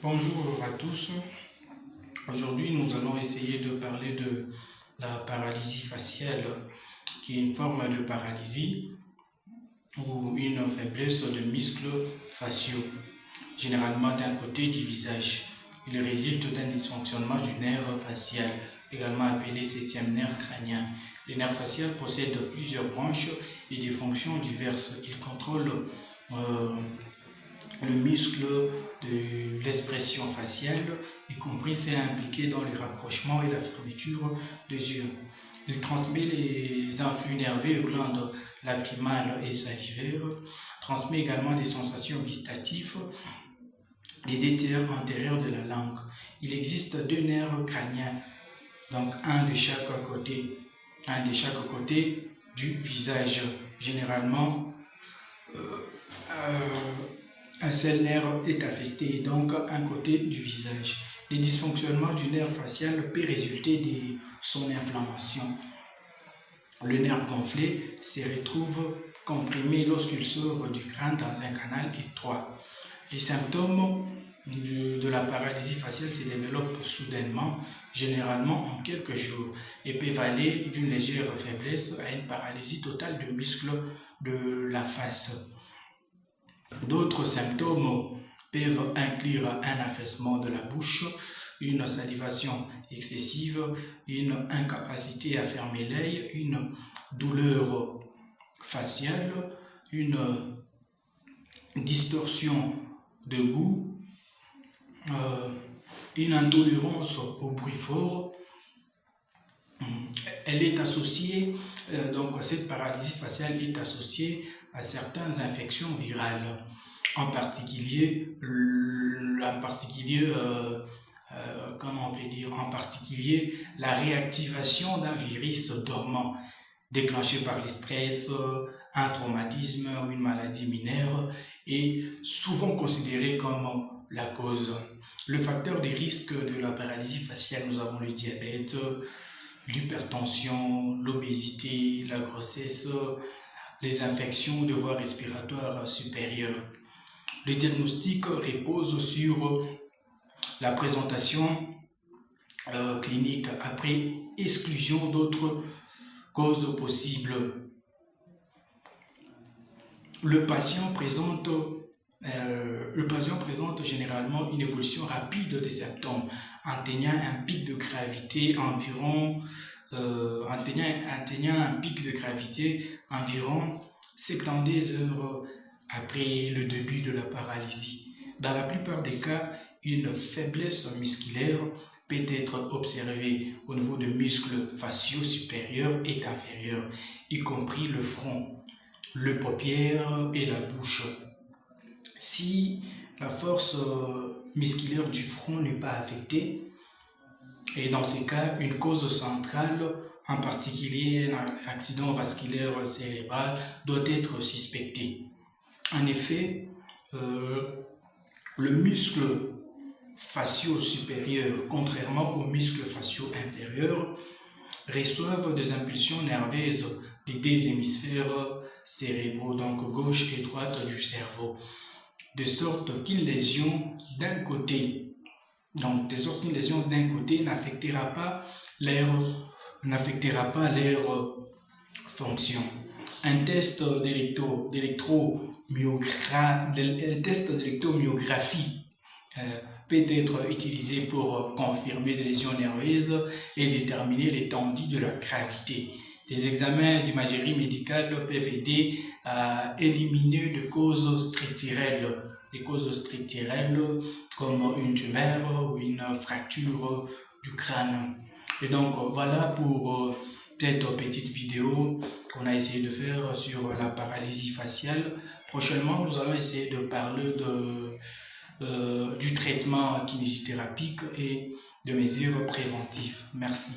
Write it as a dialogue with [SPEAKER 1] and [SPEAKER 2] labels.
[SPEAKER 1] Bonjour à tous. Aujourd'hui, nous allons essayer de parler de la paralysie faciale, qui est une forme de paralysie ou une faiblesse de muscles faciaux, généralement d'un côté du visage. Il résulte d'un dysfonctionnement du nerf facial, également appelé septième nerf crânien. Le nerf facial possède plusieurs branches et des fonctions diverses. Il contrôle le muscle de l'expression faciale, y compris c'est impliqué dans les rapprochements et la fermeture des yeux. Il transmet les influx nerveux aux glandes lacrymales et salivaires, transmet également des sensations gustatives et des tiers antérieurs de la langue. Il existe deux nerfs crâniens, donc un de chaque côté du visage. Généralement, un seul nerf est affecté, donc un côté du visage. Les dysfonctionnements du nerf facial peuvent résulter de son inflammation. Le nerf gonflé se retrouve comprimé lorsqu'il sort du crâne dans un canal étroit. Les symptômes de la paralysie faciale se développent soudainement, généralement en quelques jours, et peuvent aller d'une légère faiblesse à une paralysie totale de muscles de la face. D'autres symptômes peuvent inclure un affaissement de la bouche, une salivation excessive, une incapacité à fermer l'œil, une douleur faciale, une distorsion de goût, une intolérance au bruit fort. Elle est associée, donc cette paralysie faciale est associée à certaines infections virales, en particulier la réactivation d'un virus dormant déclenché par le stress, un traumatisme ou une maladie mineure est souvent considéré comme la cause. Le facteur de risque de la paralysie faciale, nous avons le diabète, l'hypertension, l'obésité, la grossesse, les infections de voies respiratoires supérieures. Le diagnostic repose sur la présentation clinique après exclusion d'autres causes possibles. Le patient présente généralement une évolution rapide des symptômes, atteignant un pic de gravité environ 72 heures après le début de la paralysie. Dans la plupart des cas, une faiblesse musculaire peut être observée au niveau des muscles faciaux supérieurs et inférieurs, y compris le front, les paupières et la bouche. Si la force musculaire du front n'est pas affectée, et dans ces cas, une cause centrale, en particulier un accident vasculaire cérébral, doit être suspectée. En effet, le muscle faciaux supérieur, contrairement aux muscles faciaux inférieurs, reçoivent des impulsions nerveuses des deux hémisphères cérébraux, donc gauche et droite du cerveau, de sorte qu'une lésion d'un côté, n'affectera pas leur fonction. Un test d'électromyographie peut être utilisé pour confirmer des lésions nerveuses et déterminer l'étendue de la gravité. Les examens d'imagerie médicale peuvent aider à éliminer des causes structurelles, comme une tumeur ou une fracture du crâne. Et donc voilà pour cette petite vidéo qu'on a essayé de faire sur la paralysie faciale. Prochainement, nous allons essayer de parler du traitement kinésithérapique et de mesures préventives. Merci.